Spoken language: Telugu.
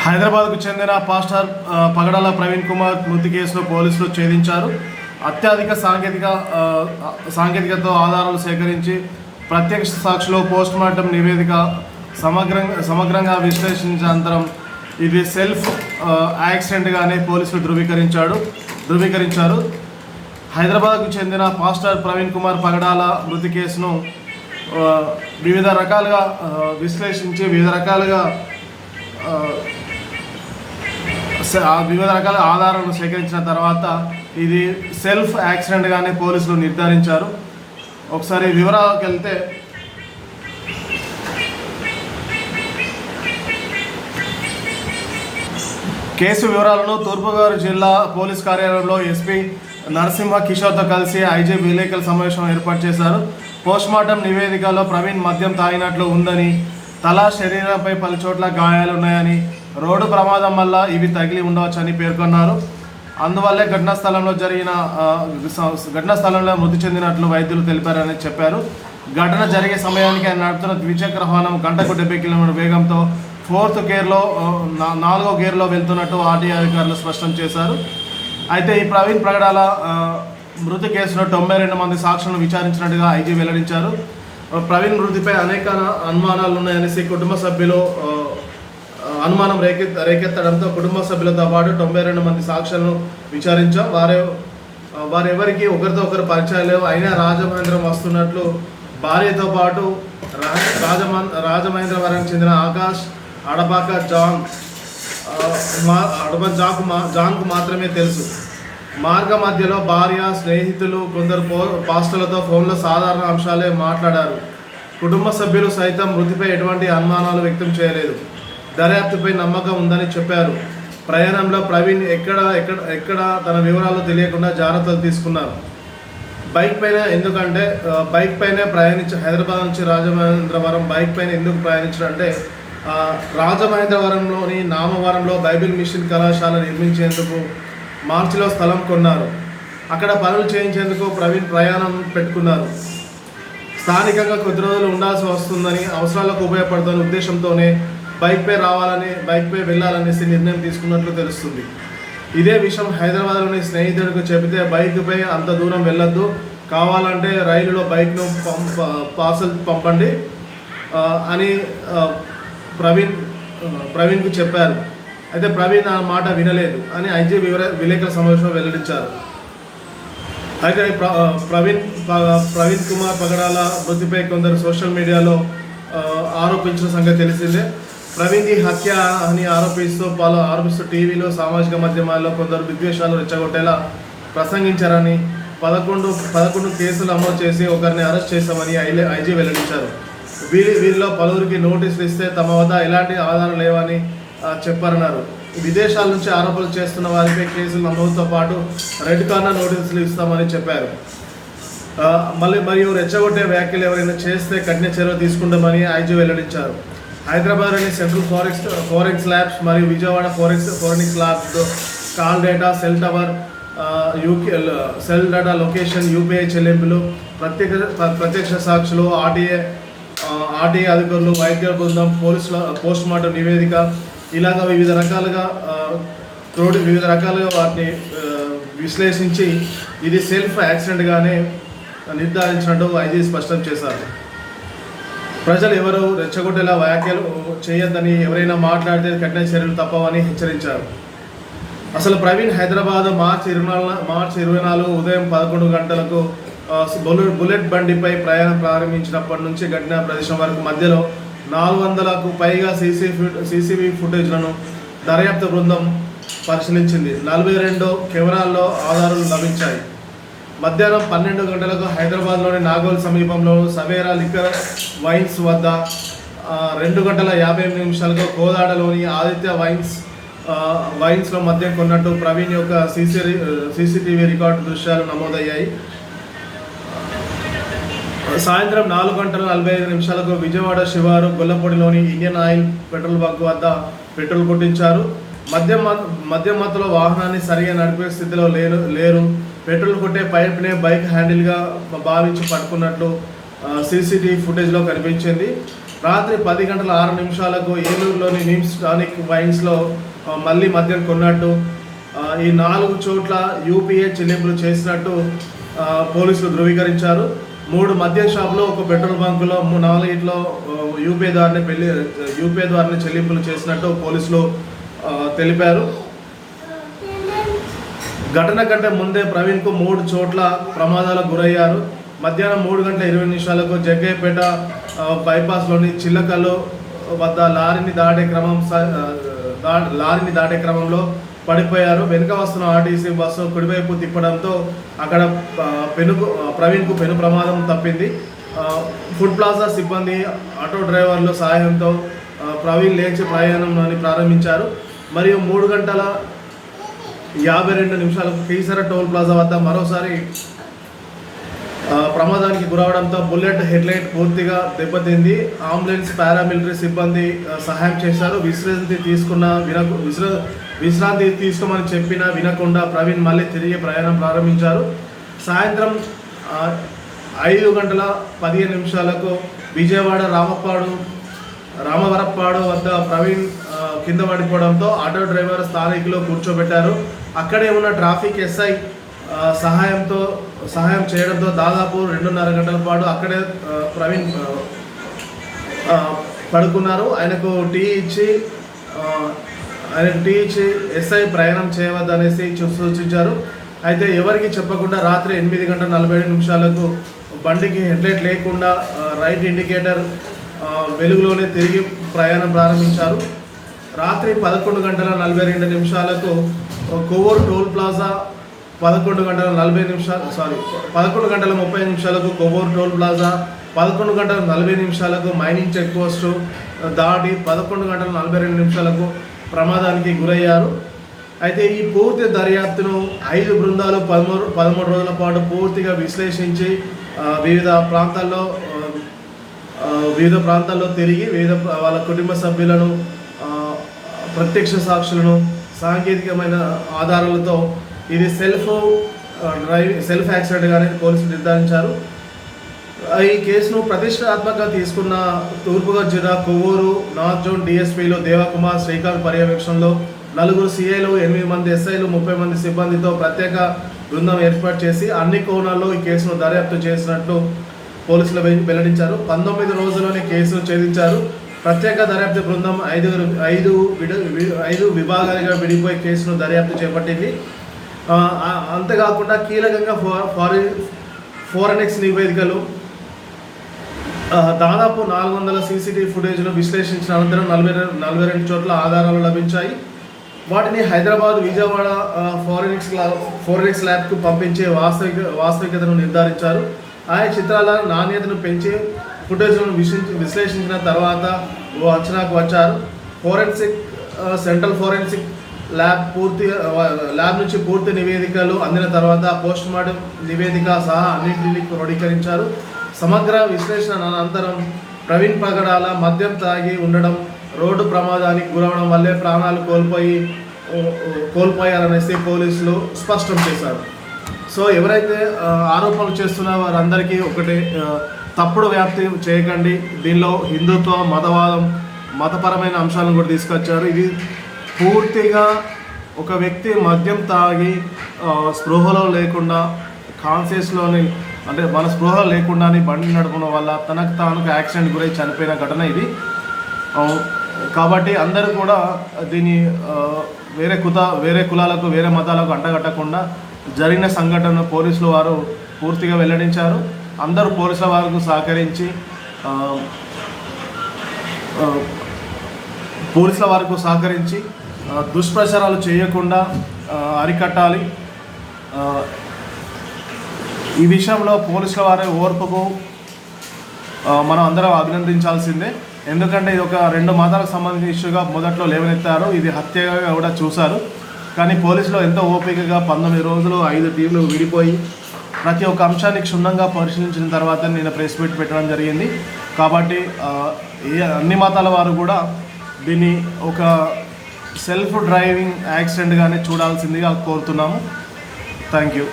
హైదరాబాద్కు చెందిన పాస్టర్ పగడాల ప్రవీణ్ కుమార్ మృతి కేసులో పోలీసులు ఛేదించారు. అత్యధిక సాంకేతికతో ఆధారాలు సేకరించి ప్రత్యక్ష సాక్షిలో పోస్టుమార్టం నివేదిక సమగ్రంగా విశ్లేషించిన అనంతరం ఇది సెల్ఫ్ యాక్సిడెంట్గానే పోలీసులు ధృవీకరించారు. హైదరాబాద్కు చెందిన పాస్టర్ ప్రవీణ్ కుమార్ పగడాల మృతి కేసును వివిధ రకాలుగా విశ్లేషించి వివిధ రకాల ఆధారాలను సేకరించిన తర్వాత ఇది సెల్ఫ్ యాక్సిడెంట్గానే పోలీసులు నిర్ధారించారు. ఒకసారి వివరాలకు వెళ్తే, కేసు వివరాలను తూర్పుగోదావరి జిల్లా పోలీస్ కార్యాలయంలో ఎస్పీ నరసింహ కిషోర్తో కలిసి ఐజీ విలేకరుల సమావేశం ఏర్పాటు చేశారు. పోస్టుమార్టం నివేదికలో ప్రవీణ్ మద్యం తాగినట్లు ఉందని, తల శరీరంపై పలు చోట్ల గాయాలున్నాయని, రోడ్డు ప్రమాదం వల్ల ఇవి తగిలి ఉండవచ్చని పేర్కొన్నారు. అందువల్లే ఘటనా స్థలంలో మృతి చెందినట్లు వైద్యులు తెలిపారని చెప్పారు. ఘటన జరిగే సమయానికి ఆయన నడుపుతున్న ద్విచక్ర వాహనం గంటకు 70 కిలోమీటర్ వేగంతో 4th గేర్లో 4వ గేర్లో వెళ్తున్నట్టు ఆర్టీఐ అధికారులు స్పష్టం చేశారు. అయితే ఈ ప్రవీణ్ పగడాల మృతి కేసులో 92 మంది సాక్షులను విచారించినట్టుగా ఐజీ వెల్లడించారు. ప్రవీణ్ మృతిపై అనేక అనుమానాలు ఉన్నాయనేసి కుటుంబ సభ్యులు అనుమానం రేకెత్తడంతో కుటుంబ సభ్యులతో పాటు 92 మంది సాక్షులను విచారించాం. వారెవరికి ఒకరితో ఒకరు పరిచయాలు లేవు. అయినా రాజమహేంద్రం వస్తున్నట్లు భార్యతో పాటు రాజమహేంద్రవరానికి చెందిన ఆకాష్, అడపాక జాన్కు మాత్రమే తెలుసు. మార్గ మధ్యలో భార్య, స్నేహితులు, కొందరు పాస్టర్లతో ఫోన్లో సాధారణ అంశాలే మాట్లాడారు. కుటుంబ సభ్యులు సైతం మృతిపై ఎటువంటి అనుమానాలు వ్యక్తం చేయలేదు. దర్యాప్తుపై నమ్మకం ఉందని చెప్పారు. ప్రయాణంలో ప్రవీణ్ ఎక్కడ తన వివరాలు తెలియకుండా జాగ్రత్తలు తీసుకున్నారు. బైక్ పైనే హైదరాబాద్ నుంచి రాజమహేంద్రవరం బైక్ పైన ఎందుకు ప్రయాణించారంటే, రాజమహేంద్రవరంలోని నామవరంలో బైబిల్ మిషన్ కళాశాల నిర్మించేందుకు మార్చిలో స్థలం కొన్నారు. అక్కడ పనులు చేయించేందుకు ప్రవీణ్ ప్రయాణం పెట్టుకున్నారు. స్థానికంగా కొద్ది రోజులు ఉండాల్సి వస్తుందని, అవసరాలకు ఉపయోగపడుతున్న ఉద్దేశంతోనే బైక్ పై వెళ్ళాలనేసి నిర్ణయం తీసుకున్నట్లు తెలుస్తుంది. ఇదే విషయం హైదరాబాద్లోని స్నేహితుడికి చెబితే, బైక్ పై అంత దూరం వెళ్ళొద్దు, కావాలంటే రైలులో బైక్ను పార్సల్ పంపండి అని ప్రవీణ్కు చెప్పారు. అయితే ప్రవీణ్ ఆ మాట వినలేదు అని ఐజీ విలేకరుల సమావేశంలో వెల్లడించారు. అయితే ప్రవీణ్ కుమార్ పగడాల మృతిపై కొందరు సోషల్ మీడియాలో ఆరోపించిన సంగతి తెలిసిందే. ప్రవీణ్కి హత్య అని ఆరోపిస్తూ టీవీలో, సామాజిక మాధ్యమాల్లో కొందరు విద్వేషాలు రెచ్చగొట్టేలా ప్రసంగించారని, 11 కేసులు అమలు చేసి ఒకరిని అరెస్ట్ చేశామని ఐజీ వెల్లడించారు. వీరిలో పలువురికి నోటీసులు ఇస్తే తమ వద్ద ఎలాంటి ఆధారాలు లేవని చెప్పారన్నారు. విదేశాల నుంచి ఆరోపణలు చేస్తున్న వారిపై కేసులు నమోదుతో పాటు రెడ్ కార్నర్ నోటీసులు ఇస్తామని చెప్పారు. మరియు రెచ్చగొట్టే వ్యాఖ్యలు ఎవరైనా చేస్తే కఠిన చర్యలు తీసుకుంటామని ఐజీ వెల్లడించారు. హైదరాబాద్లోని సెంట్రల్ ఫోరెన్సిక్ ల్యాబ్స్ మరియు Vijayawada forensic labs call data, cell tower, cell data location, UPI చెల్లింపులు, ప్రత్యక్ష సాక్షులు, ఆర్టీఐ అధికారులు, వైద్య బృందం, పోస్టుమార్టం నివేదిక, ఇలాగ వివిధ రకాలుగా వాటిని విశ్లేషించి ఇది సెల్ఫ్ యాక్సిడెంట్గానే నిర్ధారించినట్టు ఐజీ స్పష్టం చేశారు. ప్రజలు ఎవరు రెచ్చగొట్టేలా వ్యాఖ్యలు చేయొద్దని, ఎవరైనా మాట్లాడితే కఠిన చర్యలు తప్పవని హెచ్చరించారు. అసలు ప్రవీణ్ హైదరాబాద్ మార్చి 24 ఉదయం 11 గంటలకు బుల్లెట్ బండిపై ప్రయాణం ప్రారంభించినప్పటి నుంచి ఘటనా ప్రదేశం వరకు మధ్యలో 400కు పైగా సీసీటీవీ ఫుటేజ్లను దర్యాప్తు బృందం పరిశీలించింది. 42 కెమెరాల్లో ఆధారాలు లభించాయి. మధ్యాహ్నం 12 గంటలకు హైదరాబాద్లోని నాగోల్ సమీపంలో సవేరా లిక్కర్ వైన్స్ వద్ద 2 గంటల 58 నిమిషాలకు కోదాడలోని ఆదిత్య వైన్స్లో మద్యం కొన్నట్టు ప్రవీణ్ యొక్క సీసీటీవీ రికార్డు దృశ్యాలు నమోదయ్యాయి. సాయంత్రం 4 గంటల 45 నిమిషాలకు విజయవాడ శివారు గొల్లపొడిలోని ఇండియన్ ఆయిల్ పెట్రోల్ బంక్ వద్ద పెట్రోల్ కొట్టించారు. మద్యం మత్తులో వాహనాన్ని సరిగా నడిపే స్థితిలో లేరు. పెట్రోల్ కొట్టే పైప్నే బైక్ హ్యాండిల్గా భావించి పట్టుకున్నట్లు సీసీటీవీ ఫుటేజ్లో కనిపించింది. రాత్రి 10:06 ఏలూరులోని నిమ్స్ టానిక్ వైన్స్లో మళ్ళీ మద్యం కొన్నట్టు, ఈ 4 చోట్ల యూపీఏ చెల్లింపులు చేసినట్టు పోలీసులు ధృవీకరించారు. 3 మద్యం షాపులో, ఒక పెట్రోల్ బంకులో 4 యూపీఏ ద్వారానే చెల్లింపులు చేసినట్టు పోలీసులు తెలిపారు. ఘటన కంటే ముందే ప్రవీణ్కు 3 చోట్ల ప్రమాదాలకు గురయ్యారు. మధ్యాహ్నం 3:20 జగ్గయ్యపేట బైపాస్లోని చిల్లకల్లు వద్ద లారీని దాటే క్రమంలో పడిపోయారు. వెనుక వస్తున్న ఆర్టీసీ బస్సు కుడివైపు తిప్పడంతో అక్కడ ప్రవీణ్కు పెను ప్రమాదం తప్పింది. ఫుడ్ ప్లాజా సిబ్బంది, ఆటో డ్రైవర్ల సహాయంతో ప్రవీణ్ లేచి ప్రయాణాన్ని ప్రారంభించారు. మరియు 3:52 కీసర టోల్ ప్లాజా వద్ద మరోసారి ప్రమాదానికి గురవడంతో బుల్లెట్ హెడ్లైట్ పూర్తిగా దెబ్బతింది. అంబులెన్స్, పారామిలిటరీ సిబ్బంది సహాయం చేశారు. విశ్రాంతి తీసుకోమని చెప్పినా వినకుండా ప్రవీణ్ మళ్ళీ తిరిగి ప్రయాణం ప్రారంభించారు. సాయంత్రం 5:15 విజయవాడ రామవరప్పాడు వద్ద ప్రవీణ్ కింద పడిపోవడంతో ఆటో డ్రైవర్ స్థానికులు కూర్చోబెట్టారు. అక్కడే ఉన్న ట్రాఫిక్ ఎస్ఐ సహాయం చేయడంతో దాదాపు 2.5 గంటల పాటు అక్కడే ప్రవీణ్ పడుకున్నారు. ఆయనకు టీ ఇచ్చి ఎస్ఐ ప్రయాణం చేయవద్దనేసి సూచించారు. అయితే ఎవరికి చెప్పకుండా రాత్రి 8:47 బండికి హెడ్లైట్ లేకుండా రైట్ ఇండికేటర్ వెలుగులోనే తిరిగి ప్రయాణం ప్రారంభించారు. రాత్రి 11:42 Kovvur toll plaza, 11:30 Kovvur toll plaza, 11:40 mining check post దాటి 11:42 ప్రమాదానికి గురయ్యారు. అయితే ఈ పూర్తి దర్యాప్తును 5 బృందాలు 13 రోజుల పాటు పూర్తిగా విశ్లేషించి వివిధ ప్రాంతాల్లో తిరిగి వాళ్ళ కుటుంబ సభ్యులను, ప్రత్యక్ష సాక్షులను, సాంకేతికమైన ఆధారాలతో ఇది సెల్ఫ్ యాక్సిడెంట్గానే పోలీసులు నిర్ధారించారు. ఈ కేసును ప్రతిష్టాత్మకంగా తీసుకున్న తూర్పుగోదావరి జిల్లా కొవ్వూరు నార్త్ జోన్ డిఎస్పీలు దేవకుమార్, శ్రీకాంత్ పర్యవేక్షణలో 4 సిఐలు, 8 మంది ఎస్ఐలు, 30 మంది సిబ్బందితో ప్రత్యేక బృందం ఏర్పాటు చేసి అన్ని కోణాల్లో ఈ కేసును దర్యాప్తు చేసినట్లు పోలీసులు వెల్లడించారు. 19 రోజుల్లోనే కేసును ఛేదించారు. ప్రత్యేక దర్యాప్తు బృందం 5 విభాగాలుగా విడిపోయి కేసును దర్యాప్తు చేపట్టింది. అంతేకాకుండా కీలకంగా ఫోరెన్సిక్ నివేదికలు, దాదాపు 400 సీసీటీవీ ఫుటేజ్ను విశ్లేషించిన అనంతరం 42 చోట్ల ఆధారాలు లభించాయి. వాటిని హైదరాబాద్, విజయవాడ ఫోరెన్సిక్ ల్యాబ్కు పంపించే వాస్తవికతను నిర్ధారించారు. ఆయా చిత్రాల నాణ్యతను పెంచి ఫుటేజ్లను విశ్లేషించిన తర్వాత ఓ అంచనాకు వచ్చారు. సెంట్రల్ ఫోరెన్సిక్ ల్యాబ్ నుంచి పూర్తి నివేదికలు అందిన తర్వాత పోస్ట్ మార్టం నివేదిక సహా అన్నింటినీ క్రోడీకరించారు. సమగ్ర విశ్లేషణ అనంతరం ప్రవీణ్ పగడాల మద్యం తాగి ఉండడం, రోడ్డు ప్రమాదానికి గురవడం వల్లే ప్రాణాలు కోల్పోయారనేసి పోలీసులు స్పష్టం చేశారు. సో ఎవరైతే ఆరోపణలు చేస్తున్న వారందరికీ ఒకటే, తప్పుడు వ్యాప్తి చేయకండి. దీనిలో హిందుత్వం, మతవాదం, మతపరమైన అంశాలను కూడా తీసుకొచ్చారు. ఇది పూర్తిగా ఒక వ్యక్తి మద్యం తాగి స్పృహలో లేకుండా, కాన్షియస్లోని అంటే మన స్పృహ లేకుండానే బండి నడపడం వల్ల తనకు తాను యాక్సిడెంట్ గురై చనిపోయిన ఘటన ఇది. కాబట్టి అందరూ కూడా దీన్ని వేరే కులాలకు, వేరే మతాలకు అంటగట్టకుండా జరిగిన సంఘటన పోలీసులు వారు పూర్తిగా వెల్లడించారు. అందరూ పోలీసుల వారికి సహకరించి దుష్ప్రచారాలు చేయకుండా అరికట్టాలి. ఈ విషయంలో పోలీసుల వారి ఓర్పుకు మనం అందరం అభినందించాల్సిందే. ఎందుకంటే ఇది ఒక 2 మతాలకు సంబంధించిన ఇష్యూగా మొదట్లో లేవనెత్తారు, ఇది హత్యగా కూడా చూశారు. కానీ పోలీసులు ఎంతో ఓపికగా 19 రోజులు 5 టీంలు విడిపోయి ప్రతి ఒక్క అంశాన్ని క్షుణ్ణంగా పరిశీలించిన తర్వాత నేను ప్రెస్ మీట్ పెట్టడం జరిగింది. కాబట్టి అన్ని మతాల వారు కూడా దీన్ని ఒక సెల్ఫ్ డ్రైవింగ్ యాక్సిడెంట్గానే చూడాల్సిందిగా కోరుతున్నాము. Thank you.